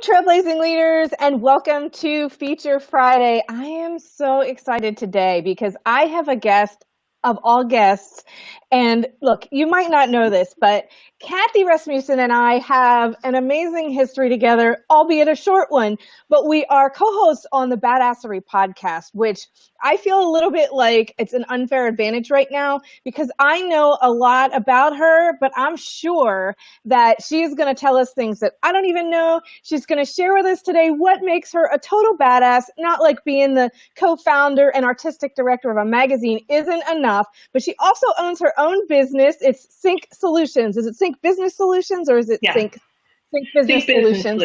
Trailblazing Leaders, and welcome to Feature Friday. I am so excited today because I have a guest of all guests. And look, you might not know this, but Kathy Rasmussen and I have an amazing history together, albeit a short one, but we are co-hosts on the Badassery podcast, which I feel a little bit like it's an unfair advantage right now because I know a lot about her, but I'm sure that she's going to tell us things that I don't even know. She's going to share with us today what makes her a total badass, not like being the co-founder and artistic director of a magazine isn't enough, but she also owns her own business. It's Sync Solutions. Is it Sync Business Solutions or is it Sync Business Solutions?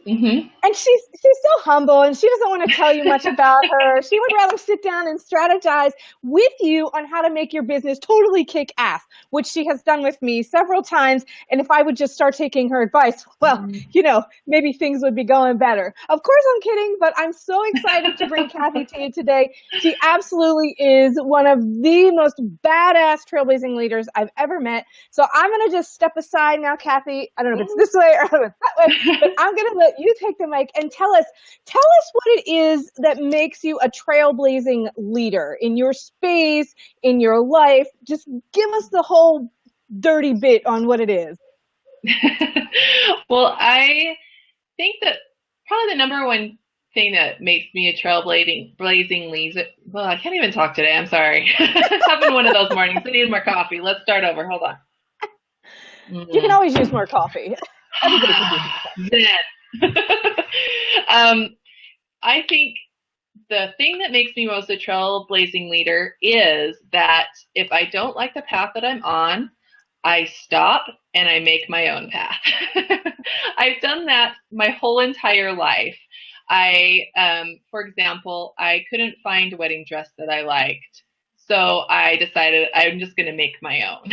Mm-hmm. And she's so humble, and she doesn't want to tell you much about her. She would rather sit down and strategize with you on how to make your business totally kick ass, which she has done with me several times. And if I would just start taking her advice, well, maybe things would be going better. Of course, I'm kidding, but I'm so excited to bring Kathy to you today. She absolutely is one of the most badass trailblazing leaders I've ever met. So I'm going to just step aside now, Kathy. I don't know if it's this way or that way, but I'm going to let you take the mic and tell us what it is that makes you a trailblazing leader in your space, in your life. Just give us the whole dirty bit on what it is. Well, I think that probably the number one thing that makes me a trailblazing leader. Well, I can't even talk today. I'm sorry. It's having one of those mornings. I need more coffee. Let's start over. Hold on. You can always use more coffee. Everybody can do that. I think the thing that makes me most a trailblazing leader is that if I don't like the path that I'm on, I stop and I make my own path. I've done that my whole entire life. For example, I couldn't find a wedding dress that I liked. So I decided I'm just going to make my own.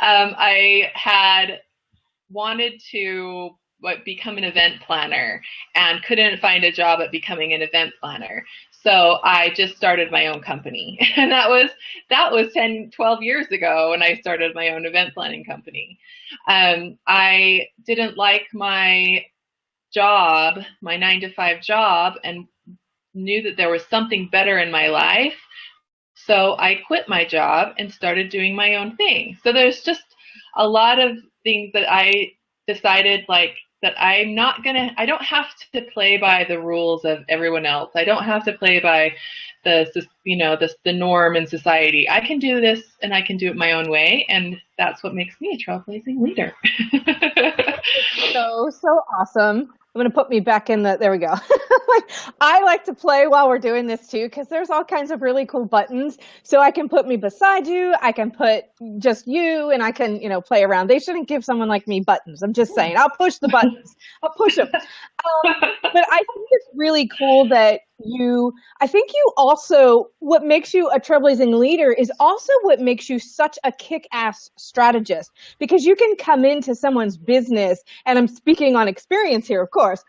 I had wanted to become an event planner and couldn't find a job at becoming an event planner. So I just started my own company. And that was 10, 12 years ago when I started my own event planning company. I didn't like my job, my 9-to-5 job, and knew that there was something better in my life. So I quit my job and started doing my own thing. So there's just a lot of things that I decided that I don't have to play by the rules of everyone else. I don't have to play by the norm in society. I can do this and I can do it my own way. And that's what makes me a trailblazing leader. So awesome. I'm going to put me back in there we go. I like to play while we're doing this too, because there's all kinds of really cool buttons. So I can put me beside you. I can put just you, and I can, play around. They shouldn't give someone like me buttons. I'm just saying, I'll push the buttons. I'll push them. But I think it's really cool that I think you also, what makes you a trailblazing leader is also what makes you such a kick-ass strategist, because you can come into someone's business, and I'm speaking on experience here, of course.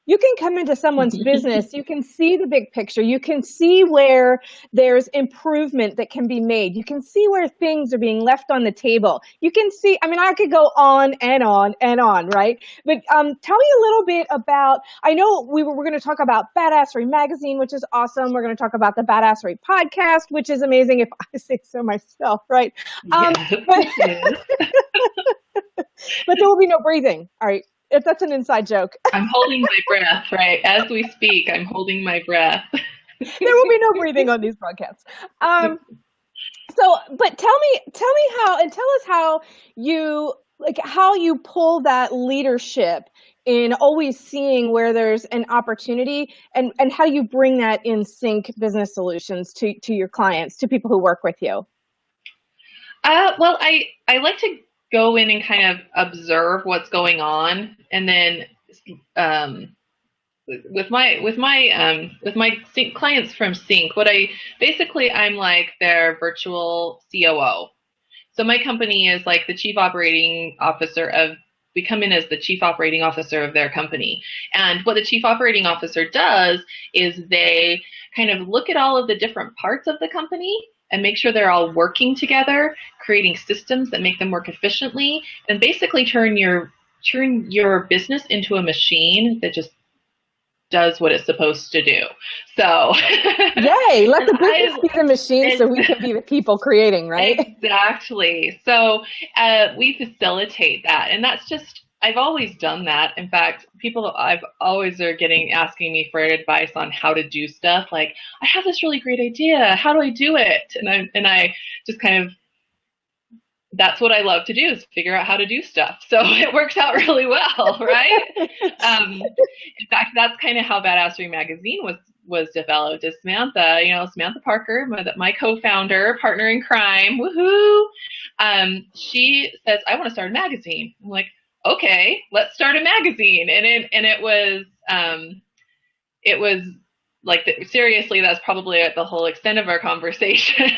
You can come into someone's business, you can see the big picture, you can see where there's improvement that can be made, you can see where things are being left on the table. You can see, I could go on and on and on, right? But tell me a little bit about, I know we're going to talk about Badassery Magazine, which is awesome. We're going to talk about the Badassery podcast, which is amazing if I say so myself, right? Yes. But there will be no breathing, all right? If that's an inside joke. I'm holding my breath, right? As we speak, I'm holding my breath. There will be no breathing on these broadcasts. But tell me how, and tell us how you pull that leadership in always seeing where there's an opportunity, and how you bring that in Sync Business Solutions to your clients, to people who work with you. Well, I like to go in and kind of observe what's going on, and then with my clients from Sync, I'm like their virtual COO. So my company is like the chief operating officer we come in as the chief operating officer of their company. And what the chief operating officer does is they kind of look at all of the different parts of the company and make sure they're all working together, creating systems that make them work efficiently, and basically turn your turn your business into a machine that just does what it's supposed to do. So, Yay, let and the business be the machine so we and can be the people creating, right? exactly. So we facilitate that, and that's just I've always done that. In fact, people I've always are asking me for advice on how to do stuff. Like, I have this really great idea. How do I do it? And I just kind of that's what I love to do is figure out how to do stuff. So it works out really well, right? In fact, that's kind of how Badassery Magazine was developed. Is Samantha, Samantha Parker, my co-founder, partner in crime, woohoo! She says, "I want to start a magazine." I'm like, "Okay, let's start a magazine." And it was like seriously, that's probably the whole extent of our conversation.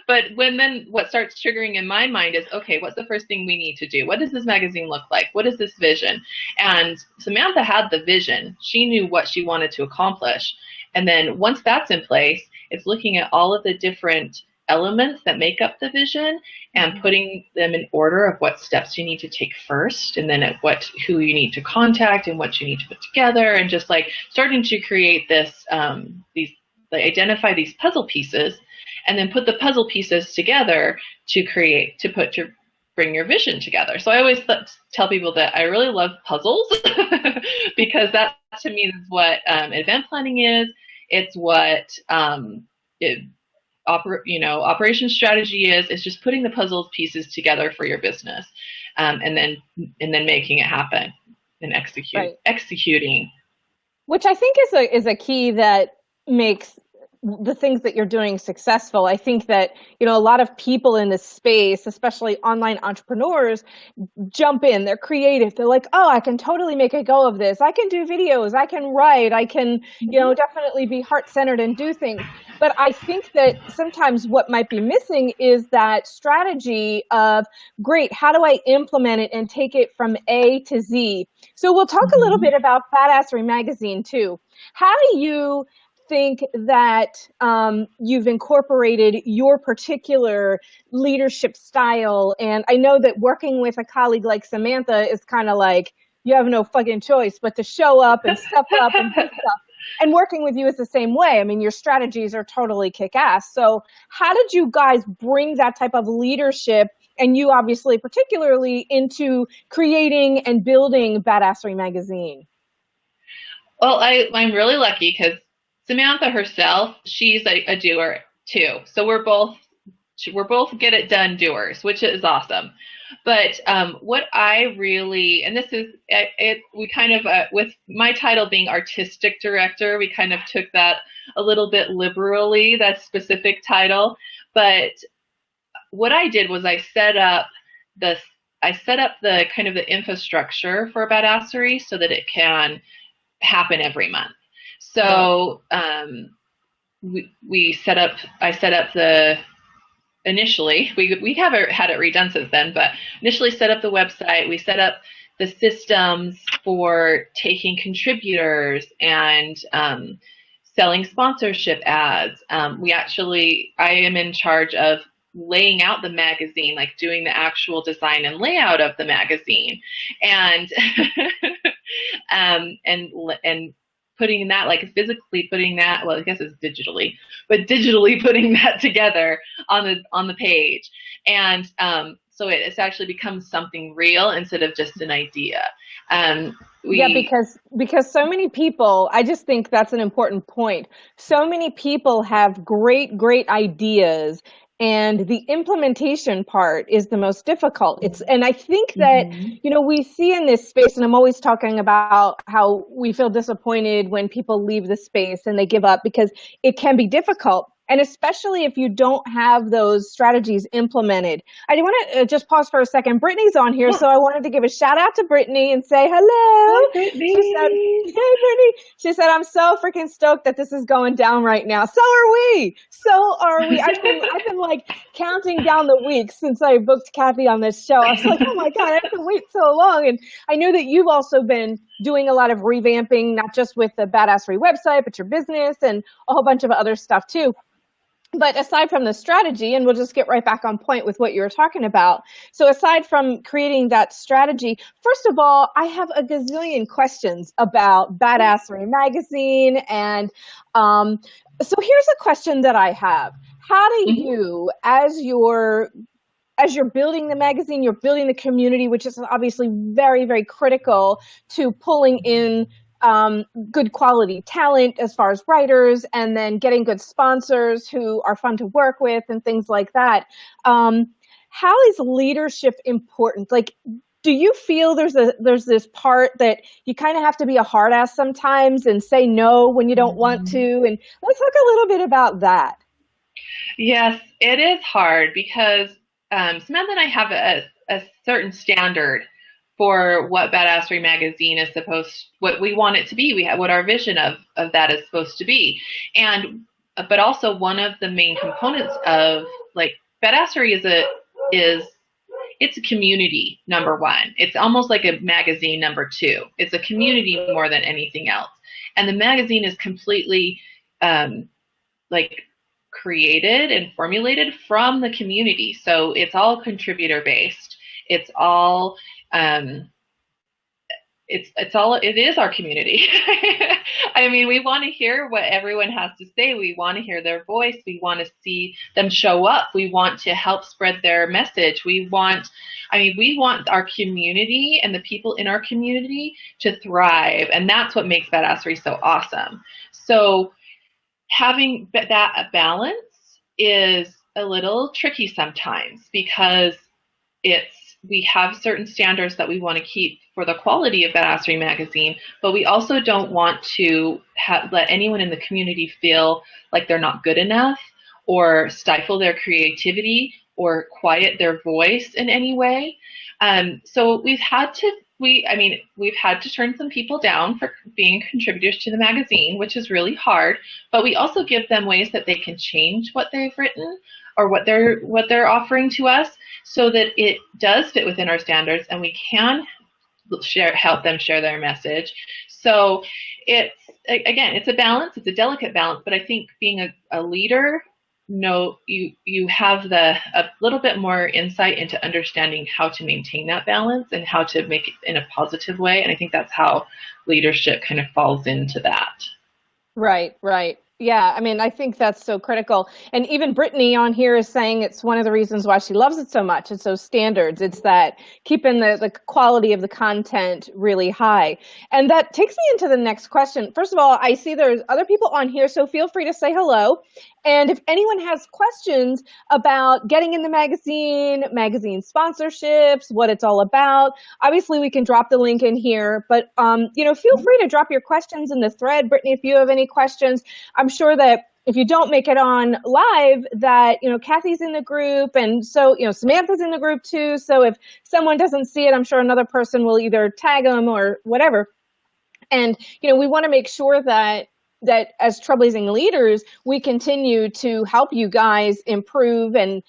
But then what starts triggering in my mind is, okay, what's the first thing we need to do? What does this magazine look like? What is this vision? And Samantha had the vision. She knew what she wanted to accomplish. And then once that's in place, it's looking at all of the different elements that make up the vision and putting them in order of what steps you need to take first, and then at who you need to contact and what you need to put together, and just like starting to create this identify these puzzle pieces, and then put the puzzle pieces together to bring your vision together. So I always tell people that I really love puzzles because that to me is what event planning is. It's what operation strategy is. It's just putting the puzzle pieces together for your business, and then making it happen and executing. Which I think is a key that makes the things that you're doing successful. I think that, a lot of people in this space, especially online entrepreneurs, jump in, they're creative. They're like, oh, I can totally make a go of this. I can do videos. I can write. I can, definitely be heart-centered and do things. But I think that sometimes what might be missing is that strategy of, great, how do I implement it and take it from A to Z? So we'll talk a little bit about Badassery Magazine too. How do you think that you've incorporated your particular leadership style? And I know that working with a colleague like Samantha is kind of like, you have no fucking choice but to show up and step up and do stuff. And working with you is the same way. I mean, your strategies are totally kick-ass. So how did you guys bring that type of leadership, and you obviously particularly, into creating and building Badassery Magazine? Well, I'm really lucky because Samantha herself, she's a doer too. So we're both get it done doers, which is awesome. But what I really, and this is it, we kind of with my title being artistic director, we kind of took that a little bit liberally, that specific title. But what I did was I set up the kind of the infrastructure for Badassery so that it can happen every month. So I set up initially, we haven't had it redone since then, but initially set up the website. We set up the systems for taking contributors and selling sponsorship ads. I am in charge of laying out the magazine, like doing the actual design and layout of the magazine, and and putting that, like physically putting that, well, I guess it's digitally, but digitally putting that together on the page. And so it's actually becomes something real instead of just an idea. Because so many people, I just think that's an important point. So many people have great ideas, and the implementation part is the most difficult. And I think that, we see in this space, and I'm always talking about how we feel disappointed when people leave the space and they give up, because it can be difficult. And especially if you don't have those strategies implemented. I do want to just pause for a second. Brittany's on here, so I wanted to give a shout out to Brittany and say hello. Hi, Brittany. She said, hey, Brittany. She said, I'm so freaking stoked that this is going down right now. So are we. I've been like counting down the weeks since I booked Kathy on this show. I was like, oh my God, I have to wait so long. And I know that you've also been doing a lot of revamping, not just with the Badassery website, but your business and a whole bunch of other stuff too. But aside from the strategy, and we'll just get right back on point with what you were talking about. So aside from creating that strategy, first of all, I have a gazillion questions about Badassery Magazine. And so here's a question that I have. How do Mm-hmm. you, as you're building the magazine, you're building the community, which is obviously very, very critical to pulling in good quality talent as far as writers, and then getting good sponsors who are fun to work with and things like that. How is leadership important? Like, do you feel there's this part that you kind of have to be a hard ass sometimes and say no when you don't want to? And let's talk a little bit about that. Yes, it is hard because Samantha and I have a certain standard for what Badassery Magazine is what we want it to be. We have what our vision of that is supposed to be, and but also one of the main components of like Badassery is it's a community, number one. It's almost like a magazine, number two. It's a community more than anything else, and the magazine is completely like created and formulated from the community. So it's all contributor based. It's all it is our community. I mean, we want to hear what everyone has to say. We want to hear their voice. We want to see them show up. We want to help spread their message. We want our community and the people in our community to thrive. And that's what makes Badassery so awesome. So having that balance is a little tricky sometimes because we have certain standards that we want to keep for the quality of Badassery Magazine, but we also don't want to let anyone in the community feel like they're not good enough or stifle their creativity or quiet their voice in any way. So we've had to turn some people down for being contributors to the magazine, which is really hard, but we also give them ways that they can change what they've written or what they're offering to us so that it does fit within our standards and we can help them share their message. So it's a balance, it's a delicate balance, but I think being a leader, you have a little bit more insight into understanding how to maintain that balance and how to make it in a positive way. And I think that's how leadership kind of falls into that. Right, right. Yeah, I mean, I think that's so critical. And even Brittany on here is saying it's one of the reasons why she loves it so much. It's those standards. It's that keeping the quality of the content really high. And that takes me into the next question. First of all, I see there's other people on here, so feel free to say hello. And if anyone has questions about getting in the magazine sponsorships, what it's all about, obviously we can drop the link in here. But feel free to drop your questions in the thread. Brittany, if you have any questions, I'm sure that if you don't make it on live, that Kathy's in the group, and so Samantha's in the group too. So if someone doesn't see it, I'm sure another person will either tag them or whatever. And we want to make sure that as Trailblazing leaders, we continue to help you guys improve and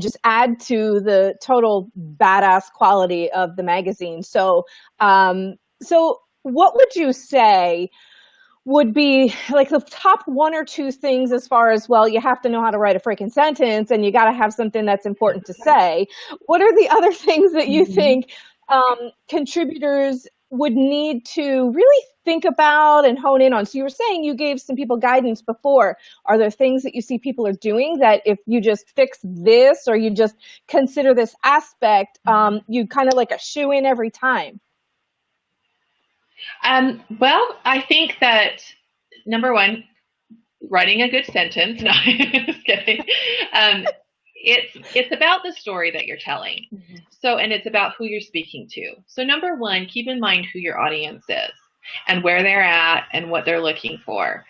just add to the total badass quality of the magazine. So what would you say would be like the top one or two things as far as, well, you have to know how to write a freaking sentence and you got to have something that's important to say. What are the other things that you think contributors would need to really think about and hone in on? So you were saying you gave some people guidance before. Are there things that you see people are doing that if you just fix this or you just consider this aspect, you kind of like a shoe in every time? Well, I think that number one, writing a good sentence. No, just kidding. It's about the story that you're telling. Mm-hmm. So, and it's about who you're speaking to. So number one, keep in mind who your audience is and where they're at and what they're looking for.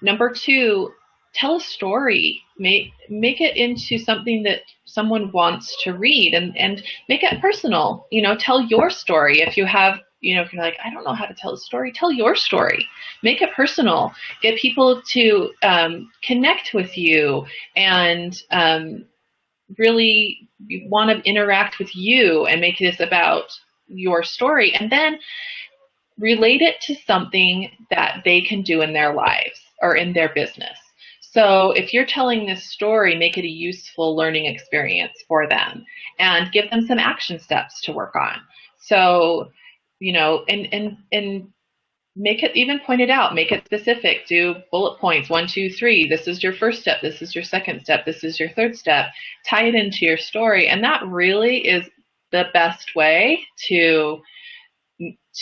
Number two, tell a story. Make it into something that someone wants to read and make it personal. Tell your story. If you have, if you're like, I don't know how to tell a story, tell your story. Make it personal. Get people to connect with you and really want to interact with you and make this about your story. And then relate it to something that they can do in their lives or in their business. So if you're telling this story, make it a useful learning experience for them and give them some action steps to work on. So, and make it, even point it out, make it specific, do bullet points, 1, 2, 3, this is your first step, this is your second step, this is your third step, tie it into your story. And that really is the best way to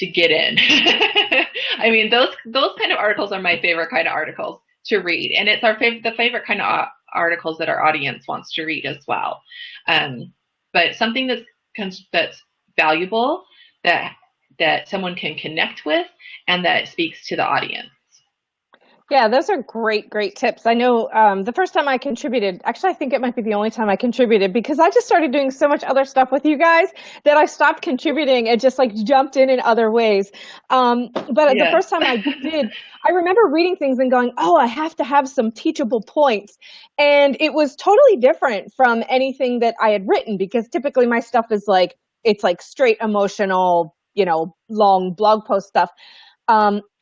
get in. I mean, those kind of articles are my favorite kind of articles to read, and it's the favorite kind of articles that our audience wants to read as well. But something that's valuable, that someone can connect with, and that speaks to the audience. Yeah, those are great tips. I know the first time I contributed, actually, I think it might be the only time I contributed, because I just started doing so much other stuff with you guys that I stopped contributing and just like jumped in other ways. But the first time I did, I remember reading things and going, oh, I have to have some teachable points. And it was totally different from anything that I had written, because typically my stuff is like, it's like straight emotional, long blog post stuff.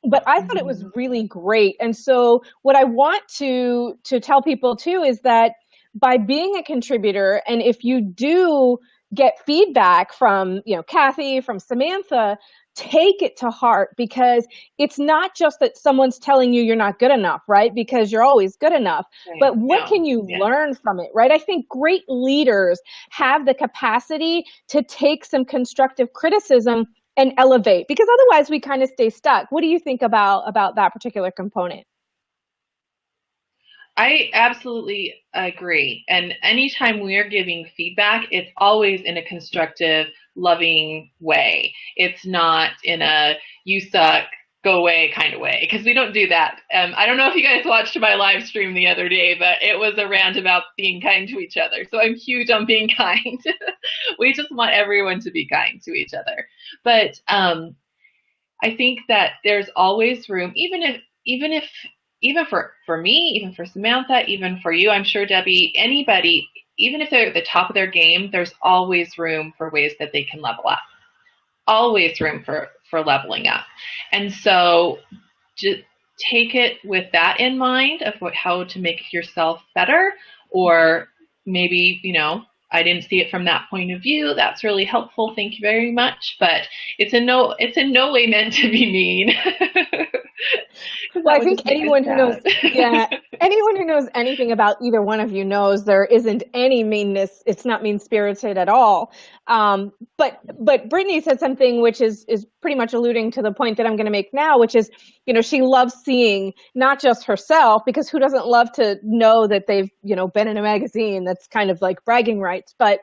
But I thought it was really great. And so what I want to tell people too is that by being a contributor, and if you do get feedback from, Kathy, from Samantha, take it to heart, because it's not just that someone's telling you you're not good enough, right? Because you're always good enough. Right. But what can you learn from it, right? I think great leaders have the capacity to take some constructive criticism and elevate, because otherwise we kind of stay stuck. What do you think about that particular component? I absolutely agree. And anytime we're giving feedback, it's always in a constructive, loving way. It's not in a you suck, go away kind of way, because we don't do that. I don't know if you guys watched my live stream the other day, but it was a rant about being kind to each other. So I'm huge on being kind. We just want everyone to be kind to each other. But I think that there's always room, even for me, even for Samantha, even for you, I'm sure, Debbie, anybody, even if they're at the top of their game, there's always room for ways that they can level up. Always room for leveling up. And so just take it with that in mind, of how to make yourself better, or maybe, I didn't see it from that point of view. That's really helpful. Thank you very much. But it's in no way meant to be mean. Well, I think anyone who knows, anyone who knows anything about either one of you knows there isn't any meanness. It's not mean-spirited at all. But Brittany said something which is pretty much alluding to the point that I'm going to make now, which is, she loves seeing not just herself, because who doesn't love to know that they've, been in a magazine? That's kind of like bragging rights, but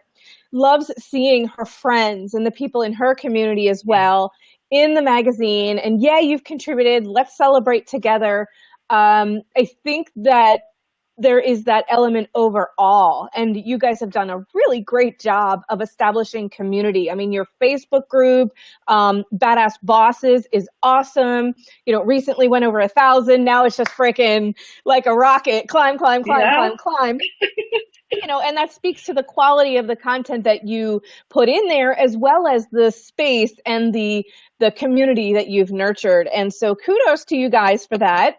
loves seeing her friends and the people in her community as well in the magazine. And you've contributed. Let's celebrate together. I think that there is that element overall, and you guys have done a really great job of establishing community. I mean, your Facebook group, Badass Bosses, is awesome. Recently went over 1,000. Now it's just freaking like a rocket. Climb. And that speaks to the quality of the content that you put in there, as well as the space and the community that you've nurtured. And so kudos to you guys for that.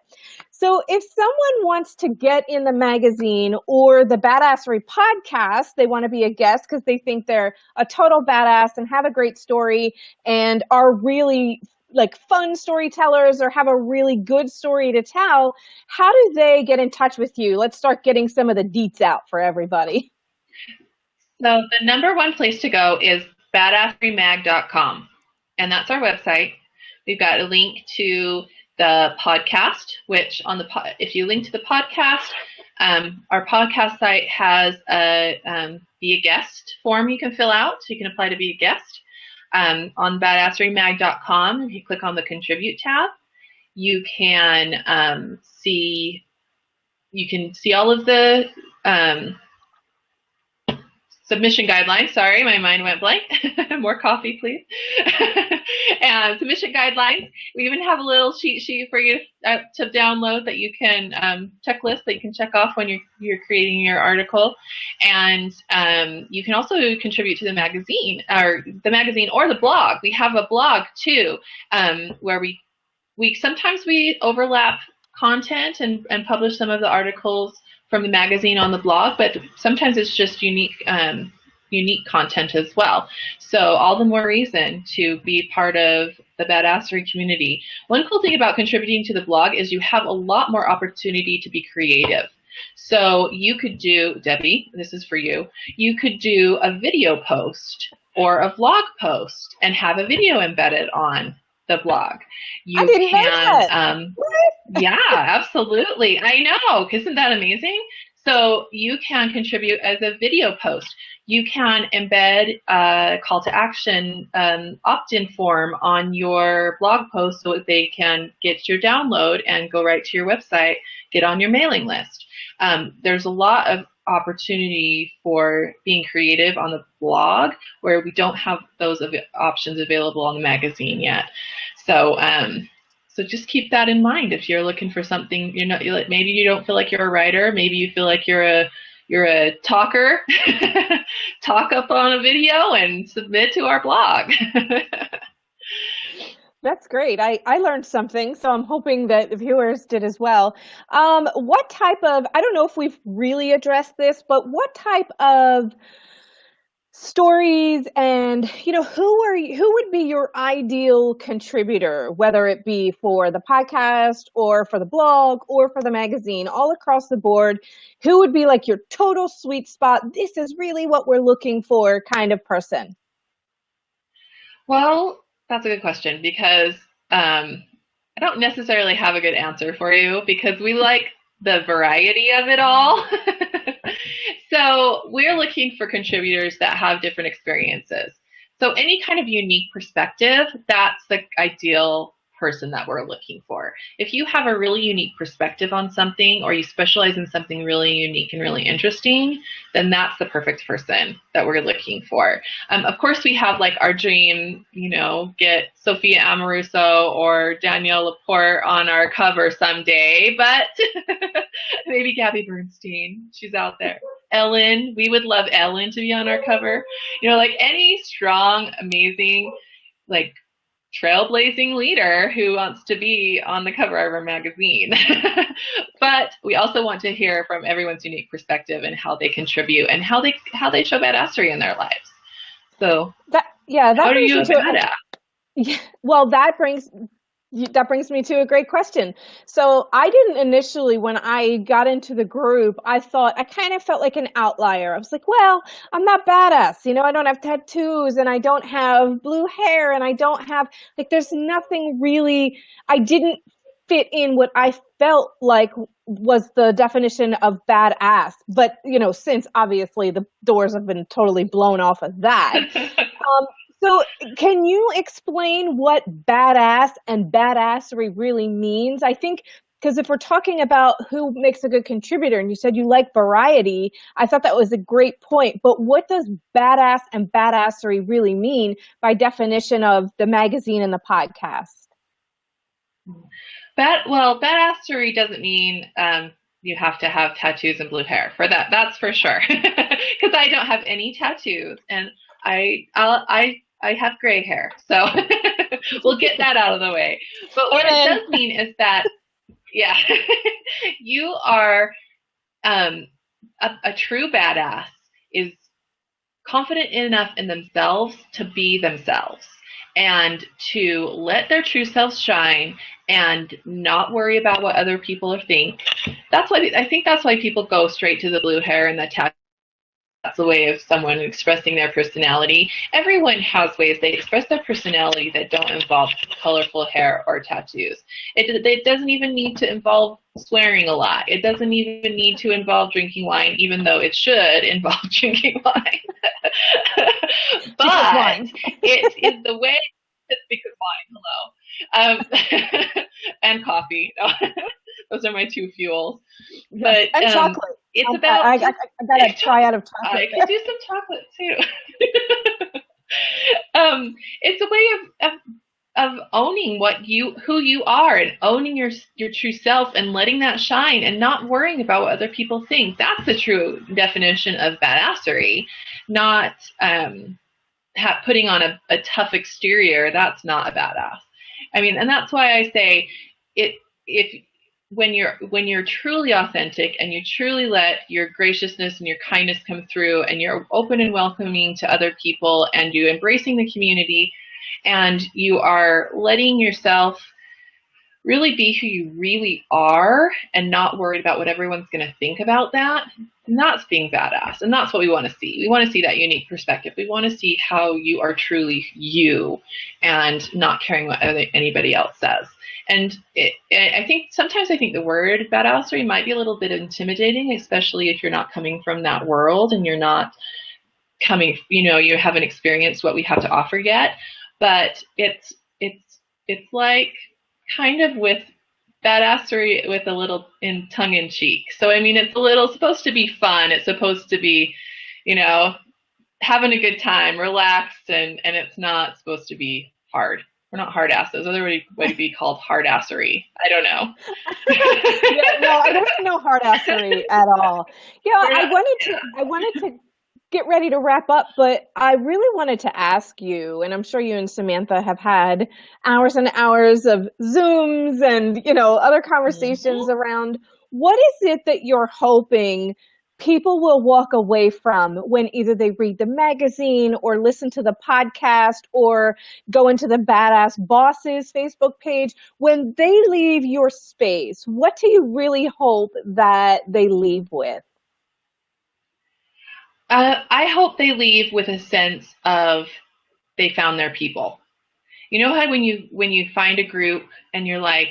So if someone wants to get in the magazine or the Badassery podcast, they want to be a guest because they think they're a total badass and have a great story and are really like fun storytellers or have a really good story to tell, how do they get in touch with you? Let's start getting some of the deets out for everybody. So the number one place to go is badasserymag.com, and that's our website. We've got a link to the podcast, which if you link to the podcast, our podcast site has a be a guest form you can fill out, so you can apply to be a guest. On badasserymag.com, if you click on the contribute tab, you can see all of the submission guidelines. Sorry, my mind went blank. More coffee, please. And submission guidelines. We even have a little cheat sheet for you to download that you can checklist that you can check off when you're creating your article. And you can also contribute to the magazine or the blog. We have a blog too, where we sometimes overlap content and publish some of the articles from the magazine on the blog, but sometimes it's just unique content as well. So all the more reason to be part of the badassery community. One cool thing about contributing to the blog is you have a lot more opportunity to be creative. So you could do, Debbie, this is for you, you could do a video post or a vlog post and have a video embedded on the blog. I didn't know that. Yeah, absolutely. I know. Isn't that amazing? So you can contribute as a video post. You can embed a call to action opt-in form on your blog post so that they can get your download and go right to your website, get on your mailing list. There's a lot of opportunity for being creative on the blog where we don't have those options available on the magazine yet. So just keep that in mind if you're looking for something. Maybe you don't feel like you're a writer. Maybe you feel like you're a talker. Talk up on a video and submit to our blog. That's great. I learned something, so I'm hoping that the viewers did as well. What type of, I don't know if we've really addressed this, but what type of stories and, who would be your ideal contributor, whether it be for the podcast or for the blog or for the magazine, all across the board? Who would be like your total sweet spot? This is really what we're looking for kind of person. Well, that's a good question because I don't necessarily have a good answer for you because we like the variety of it all. So we're looking for contributors that have different experiences. So any kind of unique perspective, that's the ideal person that we're looking for. If you have a really unique perspective on something or you specialize in something really unique and really interesting, then that's the perfect person that we're looking for. Of course, we have like our dream, get Sophia Amoruso or Danielle Laporte on our cover someday, but maybe Gabby Bernstein, she's out there. Ellen, we would love Ellen to be on our cover. Like any strong, amazing, like trailblazing leader who wants to be on the cover of our magazine. But we also want to hear from everyone's unique perspective and how they contribute and how they show badassery in their lives. So how are you a badass? Yeah, well, that brings me to a great question. So I didn't initially, when I got into the group, I kind of felt like an outlier. I was like, well, I'm not badass. I don't have tattoos and I don't have blue hair and I don't have, there's nothing really, I didn't fit in what I felt like was the definition of badass. But, since obviously the doors have been totally blown off of that. So can you explain what badass and badassery really means? I think, because if we're talking about who makes a good contributor, and you said you like variety, I thought that was a great point. But what does badass and badassery really mean by definition of the magazine and the podcast? Badassery doesn't mean you have to have tattoos and blue hair for that. That's for sure. Because I don't have any tattoos, and I have gray hair, so we'll get that out of the way. But what it does mean is that, you are a true badass is confident enough in themselves to be themselves and to let their true selves shine and not worry about what other people think. I think that's why people go straight to the blue hair and the tattoos. That's a way of someone expressing their personality. Everyone has ways they express their personality that don't involve colorful hair or tattoos. It doesn't even need to involve swearing a lot. It doesn't even need to involve drinking wine, even though it should involve drinking wine. But it is the way, because wine, hello. And coffee. Those are my two fuels. But and chocolate. It's about. I got to try out of chocolate. I could do some chocolate too. It's a way of owning who you are and owning your true self and letting that shine and not worrying about what other people think. That's the true definition of badassery, not putting on a tough exterior. That's not a badass. I mean, and that's why I say it. when you're truly authentic and you truly let your graciousness and your kindness come through, and you're open and welcoming to other people, and you embracing the community, and you are letting yourself really be who you really are and not worried about what everyone's going to think about that, and that's being badass. And that's what we want to see. We want to see that unique perspective. We want to see how you are truly you and not caring what anybody else says. And I think the word badassery might be a little bit intimidating, especially if you're not coming from that world and you're not coming, you haven't experienced what we have to offer yet. But it's like kind of with badassery with a little in tongue in cheek. So I mean, it's supposed to be fun. It's supposed to be, having a good time, relaxed, and it's not supposed to be hard. We're not hard asses. Otherwise, it would be called hard assery. I don't know. Yeah, no, I don't know hard assery at all. Yeah, I wanted to get ready to wrap up, but I really wanted to ask you, and I'm sure you and Samantha have had hours and hours of Zooms and, other conversations around what is it that you're hoping people will walk away from when either they read the magazine or listen to the podcast or go into the Badass Bosses Facebook page. When they leave your space, what do you really hope that they leave with? I hope they leave with a sense of they found their people. You know how when you find a group and you're like,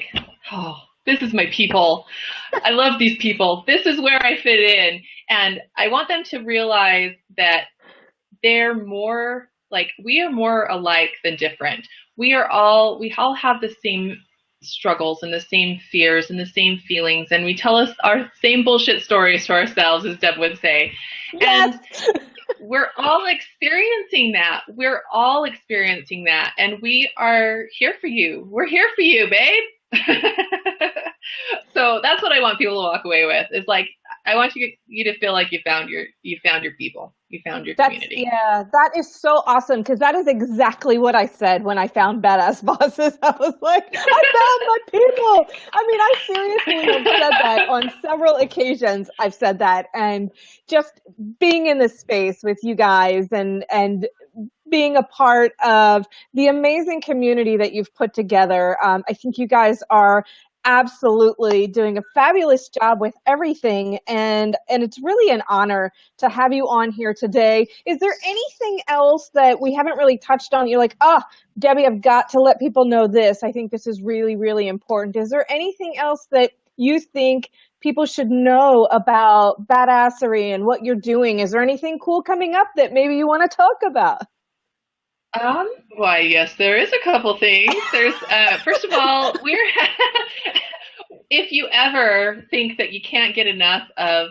oh, this is my people. I love these people. This is where I fit in. And I want them to realize that they're more like, we are more alike than different. We all have the same struggles and the same fears and the same feelings. And we tell us our same bullshit stories to ourselves, as Deb would say. Yes. And we're all experiencing that. We're all experiencing that. And we are here for you. We're here for you, babe. So that's what I want people to walk away with. Is like, I want you to feel like you found your people. You found your community. Yeah, that is so awesome, because that is exactly what I said when I found Badass Bosses. I was like, I found my people. I mean, I seriously have said that on several occasions. I've said that, and just being in this space with you guys and being a part of the amazing community that you've put together. I think you guys are absolutely doing a fabulous job with everything, and it's really an honor to have you on here today. Is there anything else that we haven't really touched on? You're like, Debbie, I've got to let people know this. I think this is really, really important. Is there anything else that you think people should know about badassery and what you're doing? Is there anything cool coming up that maybe you want to talk about? Why, yes, there is a couple things. There's, first of all, if you ever think that you can't get enough of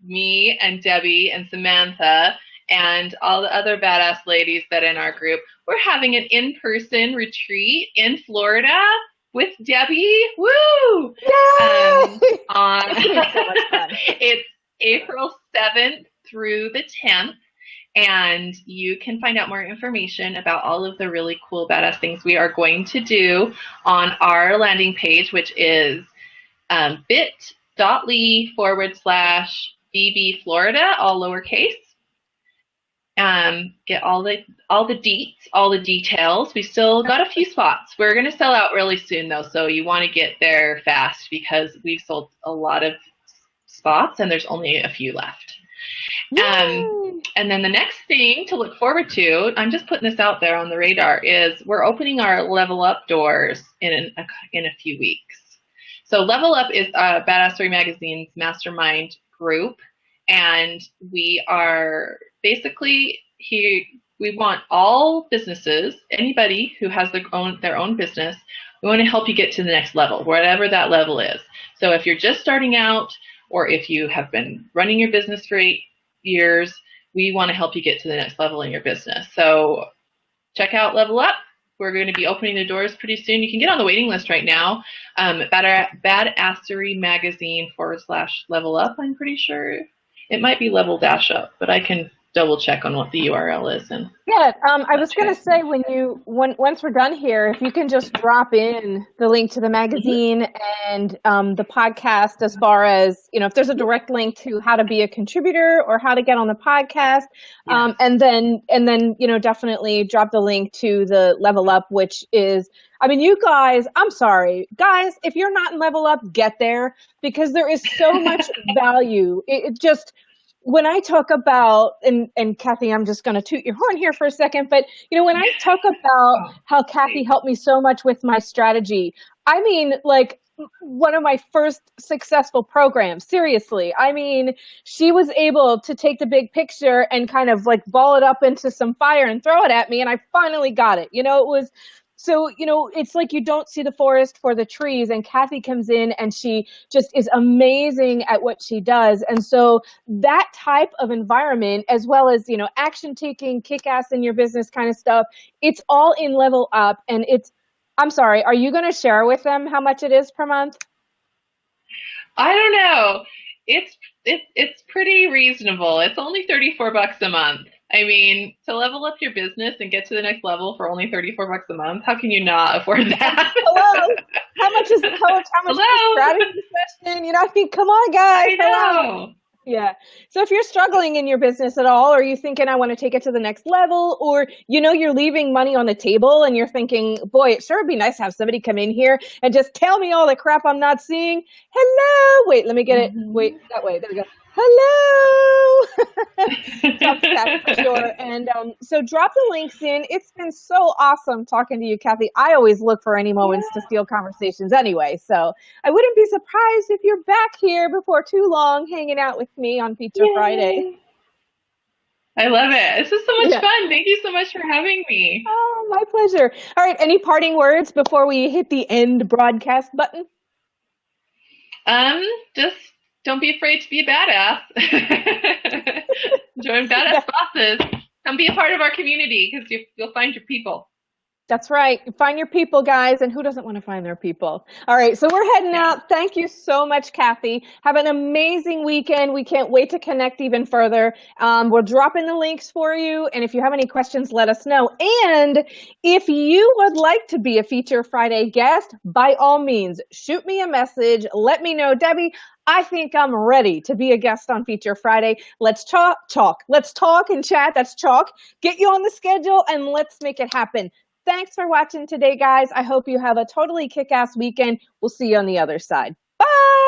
me and Debbie and Samantha and all the other badass ladies that are in our group, we're having an in-person retreat in Florida with Debbie. Woo! It's April 7th through the 10th. And you can find out more information about all of the really cool, badass things we are going to do on our landing page, which is bit.ly/BB Florida, all lowercase. Get all the deets, all the details. We still got a few spots. We're going to sell out really soon, though, so you want to get there fast, because we've sold a lot of spots and there's only a few left. And then the next thing to look forward to, I'm just putting this out there on the radar, is we're opening our Level Up doors in a few weeks. So Level Up is Badassery Magazine's mastermind group, and we are basically here. We want all businesses, anybody who has their own business, we want to help you get to the next level, whatever that level is. So if you're just starting out, or if you have been running your business for 8 years, we want to help you get to the next level in your business. So check out Level Up. We're going to be opening the doors pretty soon. You can get on the waiting list right now. Badassery Magazine /Level Up. I'm pretty sure it might be Level Dash Up, but I can double check on what the URL is. And yeah, I was going to say once we're done here, if you can just drop in the link to the magazine and the podcast, as far as, if there's a direct link to how to be a contributor or how to get on the podcast, and then definitely drop the link to the Level Up, which is, you guys, I'm sorry, guys, if you're not in Level Up, get there, because there is so much value. It just, when I talk about, and Kathy, I'm just going to toot your horn here for a second, but when I talk about how Kathy helped me so much with my strategy, like one of my first successful programs, seriously. She was able to take the big picture and kind of like ball it up into some fire and throw it at me, and I finally got it. It was, so, it's like you don't see the forest for the trees, and Kathy comes in and she just is amazing at what she does. And so that type of environment, as well as, action taking, kick ass in your business kind of stuff, it's all in Level Up. And I'm sorry, are you going to share with them how much it is per month? I don't know. It's pretty reasonable. It's only $34 a month. To level up your business and get to the next level for only $34 a month, how can you not afford that? Hello. How much is the coach? How much is the strategy session? Come on, guys. I know. Yeah. So if you're struggling in your business at all, or you're thinking, I want to take it to the next level, or, you're leaving money on the table and you're thinking, boy, it sure would be nice to have somebody come in here and just tell me all the crap I'm not seeing. Hello. Wait, let me get it. Wait, that way. There we go. Hello. That's for sure. And so drop the links in. It's been so awesome talking to you, Kathy. I always look for any moments to steal conversations anyway. So I wouldn't be surprised if you're back here before too long hanging out with me on Feature Friday. I love it. This is so much fun. Thank you so much for having me. Oh, my pleasure. All right. Any parting words before we hit the end broadcast button? Just don't be afraid to be a badass. Join Badass Bosses. Come be a part of our community, because you'll find your people. That's right. Find your people, guys. And who doesn't want to find their people? All right. So we're heading out. Thank you so much, Kathy. Have an amazing weekend. We can't wait to connect even further. We'll drop in the links for you. And if you have any questions, let us know. And if you would like to be a Feature Friday guest, by all means, shoot me a message. Let me know, Debbie, I think I'm ready to be a guest on Feature Friday. Let's talk. Let's talk and chat. That's chalk. Get you on the schedule and let's make it happen. Thanks for watching today, guys. I hope you have a totally kick-ass weekend. We'll see you on the other side. Bye!